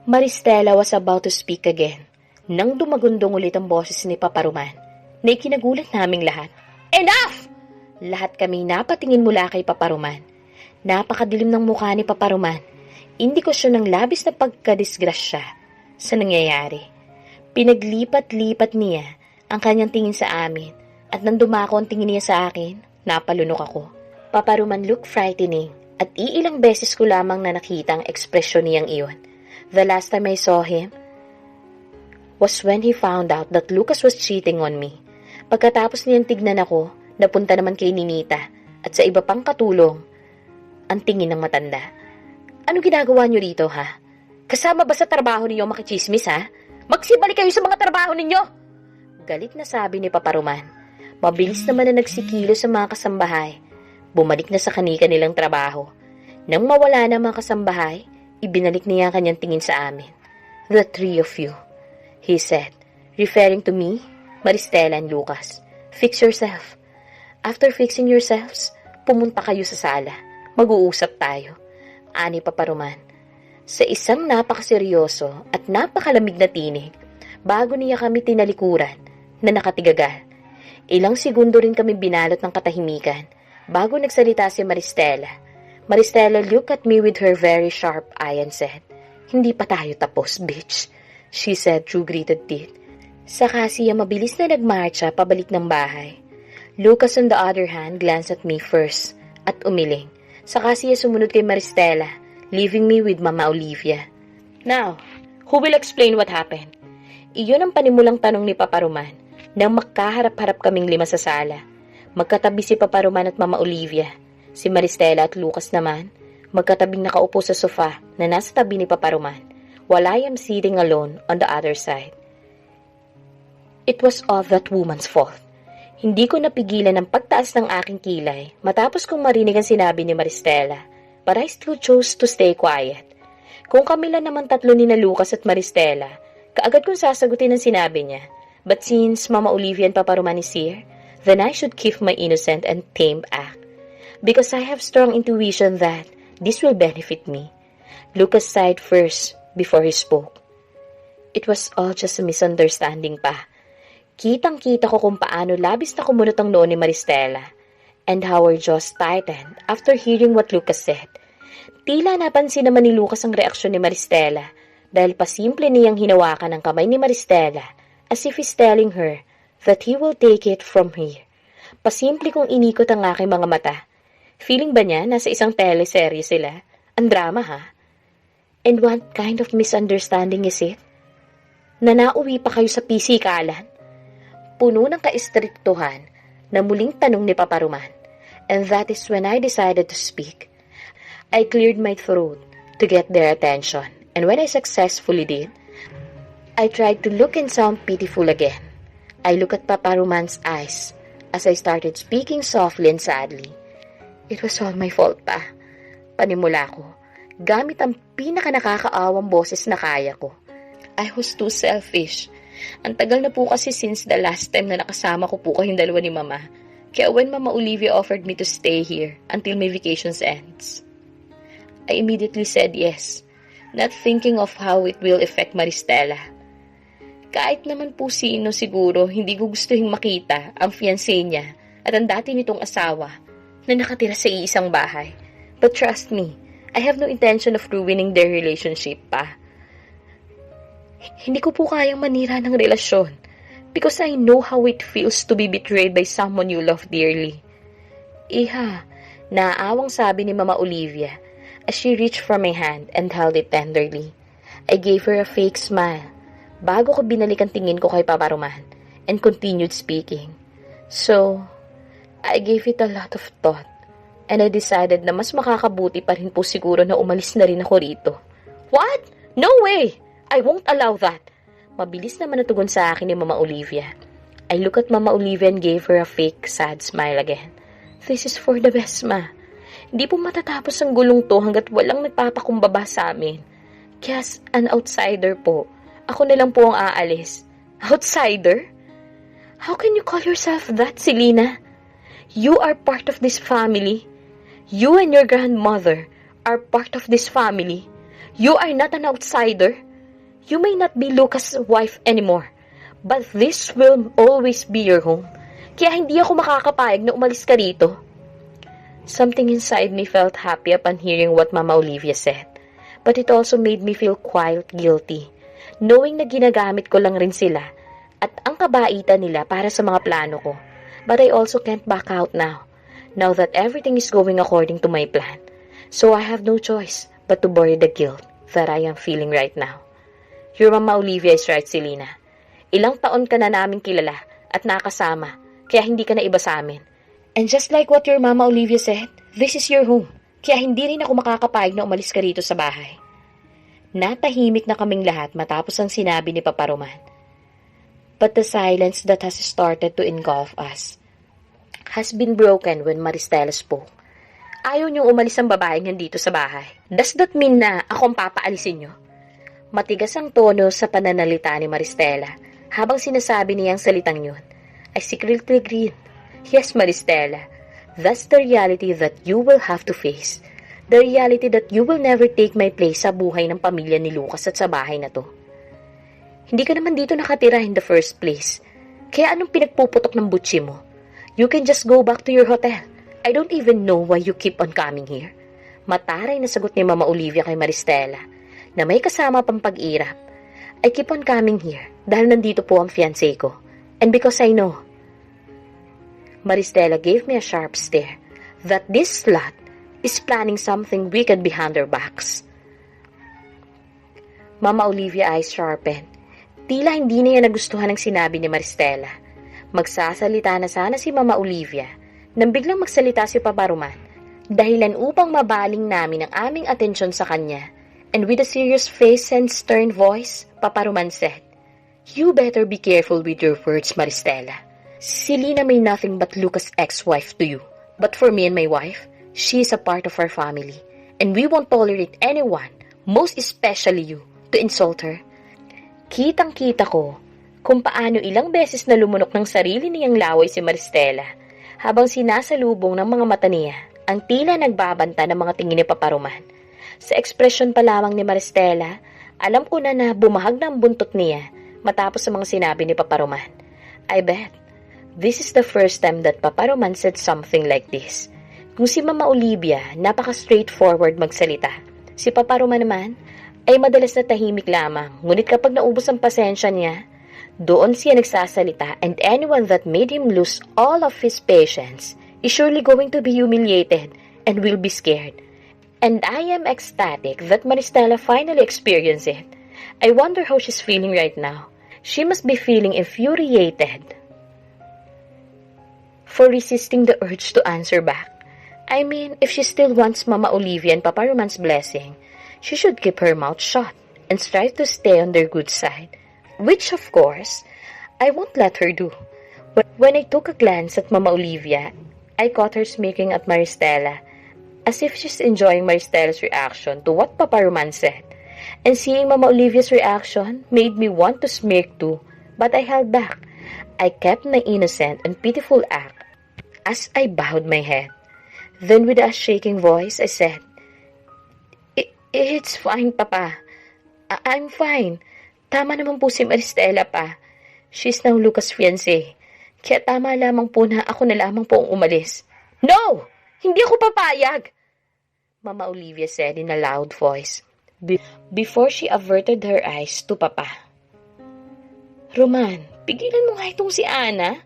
Maristela was about to speak again nang dumagundong ulit ang boses ni Paparuman na ikinagulat naming lahat. Enough! Lahat kami napatingin mula kay Paparuman. Napakadilim ng mukha ni Paparuman. Indikasyon ng labis na pagkadisgrasya sa nangyayari. Pinaglipat-lipat niya ang kanyang tingin sa amin at nang dumako ang tingin niya sa akin, napalunok ako. Paparuman looked frightening at iilang beses ko lamang na nakita ang ekspresyon niyang iyon. The last time I saw him was when he found out that Lucas was cheating on me. Pagkatapos niyang tignan ako, napunta naman kay Ninita at sa iba pang katulong ang tingin ng matanda. Ano ginagawa niyo rito, ha? Kasama ba sa trabaho ninyo makichismis, ha? Magsibalik kayo sa mga trabaho ninyo! Galit na sabi ni Paparuman. Mabilis naman na nagsikilo sa mga kasambahay. Bumalik na sa kanilang trabaho. Nang mawala na mga kasambahay, ibinalik niya ang kanyang tingin sa amin. The three of you, he said, referring to me, Maristela and Lucas. Fix yourself. After fixing yourselves, pumunta kayo sa sala. Mag-uusap tayo. Ani Paparuman. Sa isang napakaseryoso at napakalamig na tinig, bago niya kami tinalikuran na nakatigagal. Ilang segundo rin kami binalot ng katahimikan bago nagsalita si Maristela. Maristela looked at me with her very sharp eye and said, "Hindi pa tayo tapos, bitch," she said through gritted teeth. Saka siya mabilis na nagmarcha pabalik ng bahay. Lucas on the other hand glanced at me first at umiling. Saka siya sumunod kay Maristela, leaving me with Mama Olivia. Now, who will explain what happened? Iyon ang panimulang tanong ni Paparuman nang magkaharap-harap kaming lima sa sala. Magkatabi si Paparuman at Mama Olivia. Si Maristela at Lucas naman, magkatabing nakaupo sa sofa na nasa tabi ni Paparuman, while I am sitting alone on the other side. It was all that woman's fault. Hindi ko napigilan ang pagtaas ng aking kilay matapos kong marinig ang sinabi ni Maristela, but I still chose to stay quiet. Kung kami lang naman tatlo ni na Lucas at Maristela, kaagad kong sasagutin ang sinabi niya. But since Mama Olivia and Paparuman is here, then I should keep my innocent and tame act. Because I have strong intuition that this will benefit me. Lucas sighed first before he spoke. It was all just a misunderstanding pa. Kitang-kita ko kung paano labis na kumunot ang noo ni Maristela and how her jaws tightened after hearing what Lucas said. Tila napansin naman ni Lucas ang reaksyon ni Maristela dahil pasimple niyang hinawakan ang kamay ni Maristela as if he's telling her that he will take it from here. Pasimple kong inikot ang aking mga mata. Feeling ba niya nasa isang teleserye sila? Ang drama, ha? And what kind of misunderstanding is it? Na nauwi pa kayo sa pisikalan? Puno ng kaistriktuhan na muling tanong ni Paparuman. And that is when I decided to speak. I cleared my throat to get their attention. And when I successfully did, I tried to look and sound pitiful again. I looked at Paparuman's eyes as I started speaking softly and sadly. It was all my fault pa. Panimula ko, gamit ang pinaka-nakakaawang boses na kaya ko. I was too selfish. Ang tagal na po kasi since the last time na nakasama ko po kayong dalawa ni Mama. Kaya when Mama Olivia offered me to stay here until my vacations ends, I immediately said yes, not thinking of how it will affect Maristela. Kahit naman po sino siguro hindi ko gustuhin makita ang fiancé niya at ang dati nitong asawa na nakatira sa iisang bahay. But trust me, I have no intention of ruining their relationship pa. Hindi ko po kayang manira ng relasyon because I know how it feels to be betrayed by someone you love dearly. Iha, naaawang sabi ni Mama Olivia as she reached for my hand and held it tenderly. I gave her a fake smile bago ko binalik ang tingin ko kay Paparuman and continued speaking. So, I gave it a lot of thought and I decided na mas makakabuti pa rin po siguro na umalis na rin ako rito. What? No way! I won't allow that! Mabilis naman natugon sa akin ni Mama Olivia. I looked at Mama Olivia and gave her a fake sad smile again. This is for the best, Ma. Hindi po matatapos ang gulong to hanggat walang nagpapakumbaba sa amin. Yes, an outsider po. Ako na lang po ang aalis. Outsider? How can you call yourself that, Selena? You are part of this family. You and your grandmother are part of this family. You are not an outsider. You may not be Lucas' wife anymore, but this will always be your home. Kaya hindi ako makakapayag na umalis ka rito. Something inside me felt happy upon hearing what Mama Olivia said. But it also made me feel quite guilty, knowing na ginagamit ko lang rin sila at ang kabaitan nila para sa mga plano ko. But I also can't back out now that everything is going according to my plan. So I have no choice but to bury the guilt that I am feeling right now. Your Mama Olivia is right, Selena. Ilang taon ka na naming kilala at nakasama, kaya hindi ka na iba sa amin. And just like what your Mama Olivia said, this is your home. Kaya hindi rin ako makakapayag na umalis ka rito sa bahay. Natahimik na kaming lahat matapos ang sinabi ni Papa Roman. But the silence that has started to engulf us has been broken when Maristela spoke. Ayaw niyong umalis ang babaeng nandito sa bahay. Does that mean na akong papaalisin niyo? Matigas ang tono sa pananalita ni Maristela habang sinasabi niyang salitang yun. I secretly agreed. Yes, Maristela, that's the reality that you will have to face. The reality that you will never take my place sa buhay ng pamilya ni Lucas at sa bahay na to. Hindi ka naman dito nakatira in the first place. Kaya anong pinagpuputok ng butsi mo? You can just go back to your hotel. I don't even know why you keep on coming here. Mataray na sagot ni Mama Olivia kay Maristela na may kasama pang pag-irap. I keep on coming here dahil nandito po ang fiancé ko. And because I know. Maristela gave me a sharp stare that this slut is planning something wicked behind her backs. Mama Olivia eyes sharpened. Tila hindi niya nagustuhan ang sinabi ni Maristela. Magsasalita na sana si Mama Olivia nang biglang magsalita si Papa Roman, dahilan upang mabaling namin ang aming atensyon sa kanya. And with a serious face and stern voice, Papa Roman said, "You better be careful with your words, Maristela. Selena may nothing but Lucas' ex-wife to you. But for me and my wife, she is a part of our family. And we won't tolerate anyone, most especially you, to insult her." Kitang-kita ko kung paano ilang beses na lumunok ng sarili niyang laway si Maristela habang sinasalubong ng mga mata niya ang tila nagbabanta ng mga tingin ni Papa Roman. Sa ekspresyon pa lamang ni Maristela, alam ko na bumahag na ang buntot niya matapos sa mga sinabi ni Papa Roman. I bet this is the first time that Papa Roman said something like this. Kung si Mama Olivia, napaka-straightforward magsalita. Si Papa Roman naman, ay madalas na tahimik lamang. Ngunit kapag naubos ang pasensya niya, doon siya nagsasalita and anyone that made him lose all of his patience is surely going to be humiliated and will be scared. And I am ecstatic that Maristela finally experienced it. I wonder how she's feeling right now. She must be feeling infuriated for resisting the urge to answer back. I mean, if she still wants Mama Olivia and Papa Roman's blessing, she should keep her mouth shut and strive to stay on their good side, which of course, I won't let her do. But when I took a glance at Mama Olivia, I caught her smirking at Maristela, as if she's enjoying Maristela's reaction to what Papa Roman said. And seeing Mama Olivia's reaction made me want to smirk too, but I held back. I kept my innocent and pitiful act as I bowed my head. Then with a shaking voice, I said, It's fine, Papa. I'm fine. Tama naman po si Maristela pa. She's now Lucas' fiancé. Kaya tama lamang po na ako na lamang po ang umalis. No! Hindi ako papayag! Mama Olivia said in a loud voice, before she averted her eyes to Papa. Roman, pigilan mo nga itong si Ana.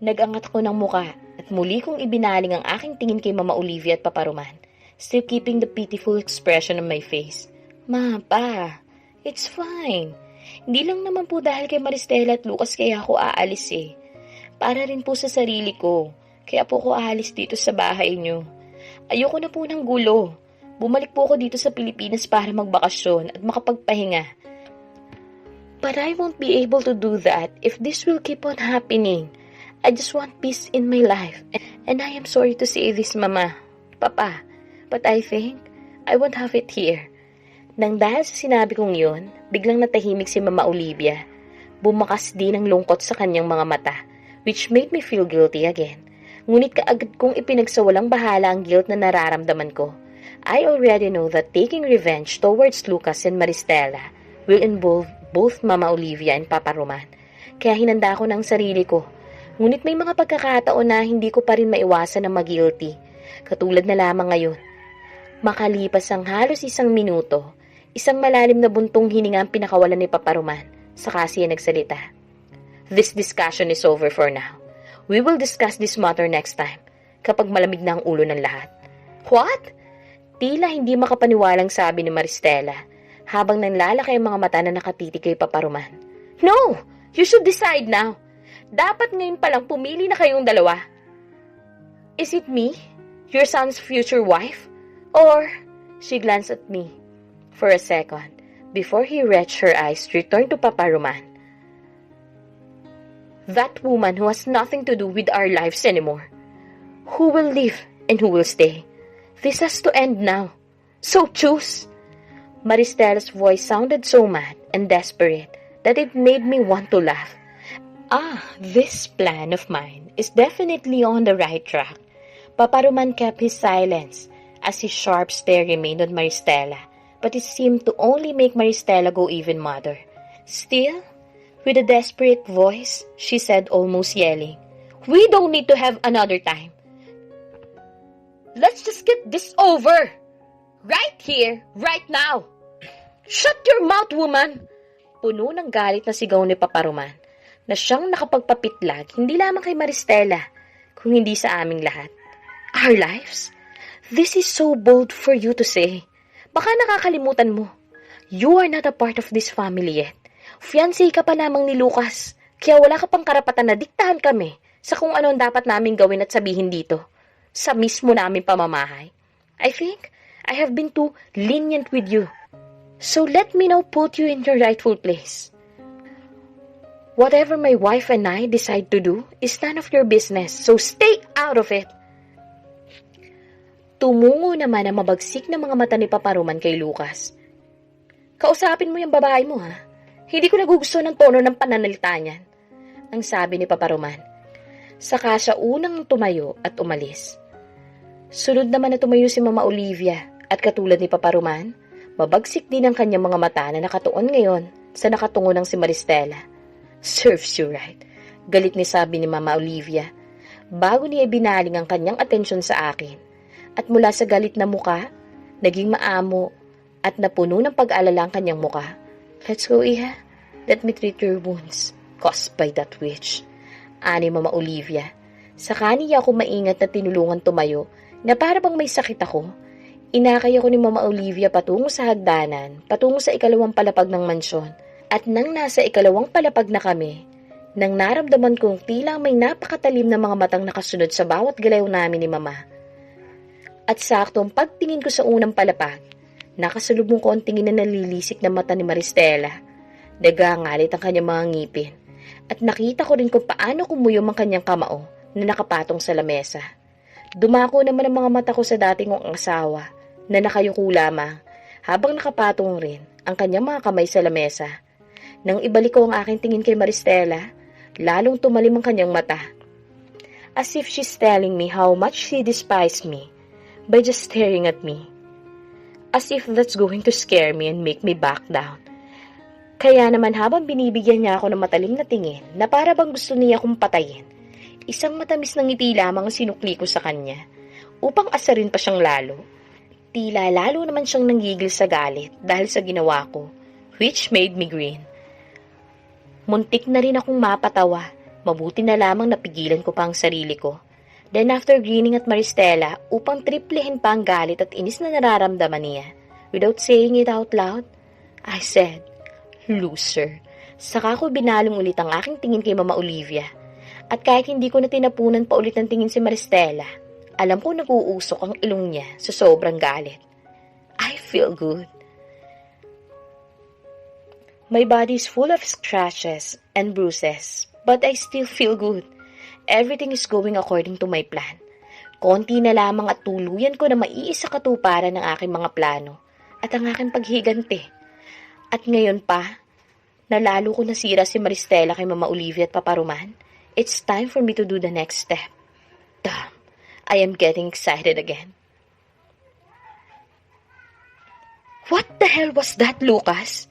Nagangat ko ng muka at muli kong ibinaling ang aking tingin kay Mama Olivia at Papa Roman, still keeping the pitiful expression on my face. Ma, Pa, it's fine. Hindi lang naman po dahil kay Maristela at Lucas kaya ako aalis eh. Para rin po sa sarili ko. Kaya po ako aalis dito sa bahay niyo. Ayoko na po ng gulo. Bumalik po ako dito sa Pilipinas para magbakasyon at makapagpahinga. But I won't be able to do that if this will keep on happening. I just want peace in my life. And I am sorry to say this, Mama, Papa, but I think I won't have it here. Nang dahil sa sinabi kong yun, biglang natahimik si Mama Olivia. Bumakas din ang lungkot sa kanyang mga mata, which made me feel guilty again. Ngunit kaagad kong ipinagsawalang bahala ang guilt na nararamdaman ko. I already know that taking revenge towards Lucas and Maristela will involve both Mama Olivia and Papa Roman. Kaya hinanda ko ng sarili ko. Ngunit may mga pagkakataon na hindi ko pa rin maiwasan na mag-guilty. Katulad na lamang ngayon. Makalipas ang halos 1 minuto, isang malalim na buntong hininga ang pinakawalan ni Papa Roman. Saka siya nagsalita. This discussion is over for now. We will discuss this matter next time, kapag malamig na ang ulo ng lahat. What? Tila hindi makapaniwalang sabi ni Maristela, habang nanlalaki ang mga mata na nakatitig kay Papa Roman. No! You should decide now. Dapat ngayon palang pumili na kayong dalawa. Is it me, your son's future wife? Or, she glanced at me for a second, before he retched her eyes, returned to Papa Roman. That woman who has nothing to do with our lives anymore. Who will live and who will stay? This has to end now. So choose. Maristela's voice sounded so mad and desperate that it made me want to laugh. This plan of mine is definitely on the right track. Papa Roman kept his silence as his sharp stare remained on Maristela, but it seemed to only make Maristela go even madder. Still, with a desperate voice, she said, almost yelling, We don't need to have another time. Let's just get this over. Right here, right now. Shut your mouth, woman! Puno ng galit na sigaw ni Papa Roman, na siyang nakapagpapitlag hindi lamang kay Maristela, kung hindi sa aming lahat. Our lives? This is so bold for you to say. Baka nakakalimutan mo. You are not a part of this family yet. Fiancé ka pa lamang ni Lucas, kaya wala ka pang karapatan na diktahan kami sa kung ano ang dapat naming gawin at sabihin dito, sa mismo naming pamamahay. I think I have been too lenient with you. So let me now put you in your rightful place. Whatever my wife and I decide to do is none of your business, so stay out of it. Tumungo naman ang mabagsik na mga mata ni Papa Roman kay Lucas. Kausapin mo yung babae mo, ha? Hindi ko nagugusto ng tono ng pananalita niyan, ang sabi ni Papa Roman. Saka siya unang tumayo at umalis. Sunod naman na tumayo si Mama Olivia at katulad ni Papa Roman, mabagsik din ang kanyang mga mata na nakatuon ngayon sa nakatungo ng si Maristela. Serves you right, galit ni sabi ni Mama Olivia, bago niya ibinaling ang kanyang atensyon sa akin. At mula sa galit na muka, naging maamo at napuno ng pag-alala ang kanyang muka. Let's go, Iha. Let me treat your wounds caused by that witch. Ani Mama Olivia. Saka niya ako maingat na tinulungan tumayo na para bang may sakit ako. Inakay ako ni Mama Olivia patungo sa hagdanan, patungo sa 2nd palapag ng mansyon. At nang nasa 2nd palapag na kami, nang naramdaman kong tila may napakatalim na mga matang nakasunod sa bawat galaw namin ni Mama. At saktong pagtingin ko sa unang palapag, nakasalubong ko ang tingin na nalilisik na mata ni Maristela. Nagangalit ang kanyang mga ngipin. At nakita ko rin kung paano kumuyom ang kanyang kamao na nakapatong sa lamesa. Dumako naman ang mga mata ko sa dating kong asawa na nakayuko lamang habang nakapatong rin ang kanyang mga kamay sa lamesa. Nang ibalik ko ang aking tingin kay Maristela, lalong tumalim ang kanyang mata. As if she's telling me how much she despised me by just staring at me. As if that's going to scare me and make me back down. Kaya naman habang binibigyan niya ako ng matalim na tingin na para bang gusto niya akong patayin, isang matamis na ngiti lamang ang sinukli ko sa kanya upang asarin pa siyang lalo. Tila lalo naman siyang nanggigil sa galit dahil sa ginawa ko, which made me grin. Muntik na rin akong mapatawa, mabuti na lamang napigilan ko pa ang sarili ko. Then after grinning at Maristela upang triplehin pa ang galit at inis na nararamdaman niya, without saying it out loud, I said, Loser. Saka ko binalong ulit ang aking tingin kay Mama Olivia. At kahit hindi ko na tinapunan pa ulit ng tingin si Maristela, alam ko nag-uusok ang ilong niya sa sobrang galit. I feel good. My body is full of scratches and bruises, but I still feel good. Everything is going according to my plan. Konti na lamang at tuluyan ko na maiisa katuparan ng aking mga plano at ang aking paghigante. At ngayon pa, nalalo ko nasira si Maristela kay Mama Olivia at Papa Roman. It's time for me to do the next step. Damn, I am getting excited again. What the hell was that, Lucas?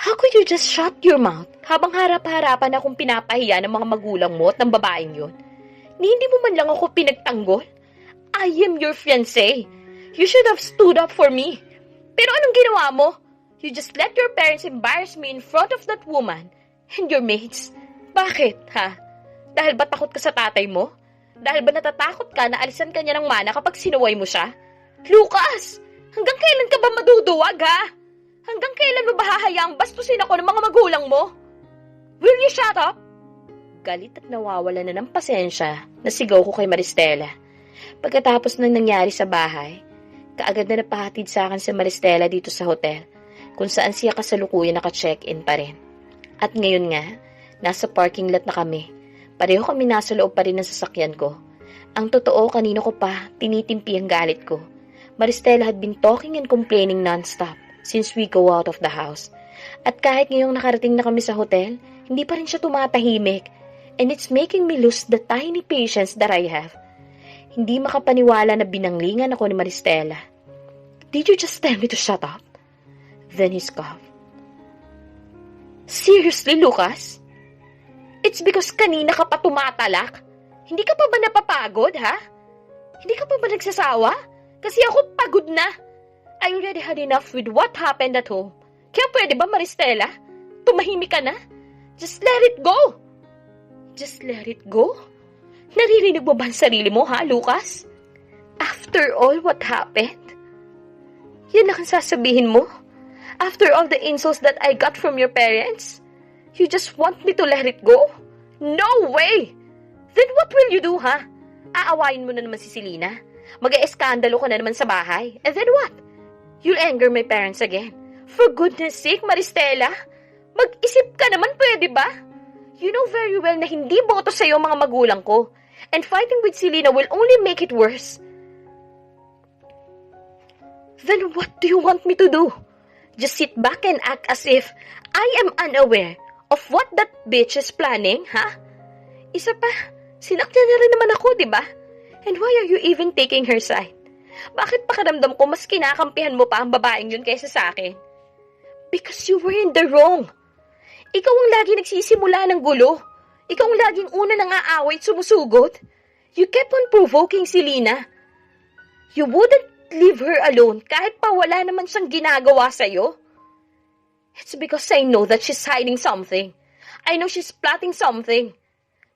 How could you just shut your mouth habang harap-harapan akong pinapahiya ng mga magulang mo at ng babaeng yun? Ni hindi mo man lang ako pinagtanggol? I am your fiancé. You should have stood up for me. Pero anong ginawa mo? You just let your parents embarrass me in front of that woman and your mates. Bakit, ha? Dahil ba takot ka sa tatay mo? Dahil ba natatakot ka na alisan ka niya ng mana kapag sinuway mo siya? Lucas! Hanggang kailan ka ba maduduwag, ha? Hanggang kailan mo ba hahayaang bastusin ako ng mga magulang mo? Will you shut up? Galit at nawawala na ng pasensya na sigaw ko kay Maristela. Pagkatapos ng nangyari sa bahay, kaagad na napahatid sa akin si Maristela dito sa hotel, kung saan siya kasalukuyan naka-check-in pa rin. At ngayon nga, nasa parking lot na kami. Pareho kami nasa loob pa rin ng sasakyan ko. Ang totoo, kanino ko pa tinitimpi ang galit ko. Maristela had been talking and complaining non-stop since we go out of the house. At kahit ngayong nakarating na kami sa hotel, hindi pa rin siya tumatahimik. And it's making me lose the tiny patience that I have. Hindi makapaniwala na binanglingan ako ni Maristela. Did you just tell me to shut up? Then he scoffed. Seriously, Lucas? It's because kanina ka pa tumatalak? Hindi ka pa ba napapagod, ha? Hindi ka pa ba nagsasawa? Kasi ako pagod na. I already had enough with what happened at home. Kaya pwede ba, Maristela? Tumahimik ka na? Just let it go. Just let it go? Naririnig mo ba ang sarili mo, ha, Lucas? After all what happened? Yan ang sasabihin mo? After all the insults that I got from your parents? You just want me to let it go? No way! Then what will you do, ha? Aawayin mo na naman si Selena? Mag-e-eskandalo ka na naman sa bahay? And then what? You'll anger my parents again. For goodness sake, Maristela, mag-isip ka naman, pwede ba? You know very well na hindi boto sa'yo mga magulang ko. And fighting with Selena will only make it worse. Then what do you want me to do? Just sit back and act as if I am unaware of what that bitch is planning, ha? Isa pa, sinaktan na rin naman ako, di ba? And why are you even taking her side? Bakit pakiramdam ko mas kinakampihan mo pa ang babaeng yun kaysa sa akin? Because you were in the wrong. Ikaw ang lagi nagsisimula ng gulo. Ikaw ang laging una nang aaway at sumusugod. You kept on provoking Selena. You wouldn't leave her alone kahit pa wala naman siyang ginagawa sa'yo. It's because I know that she's hiding something. I know she's plotting something.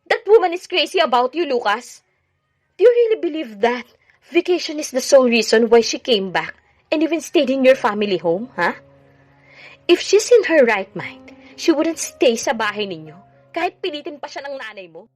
That woman is crazy about you, Lucas. Do you really believe that vacation is the sole reason why she came back and even stayed in your family home, huh? If she's in her right mind, she wouldn't stay sa bahay ninyo kahit pilitin pa siya ng nanay mo.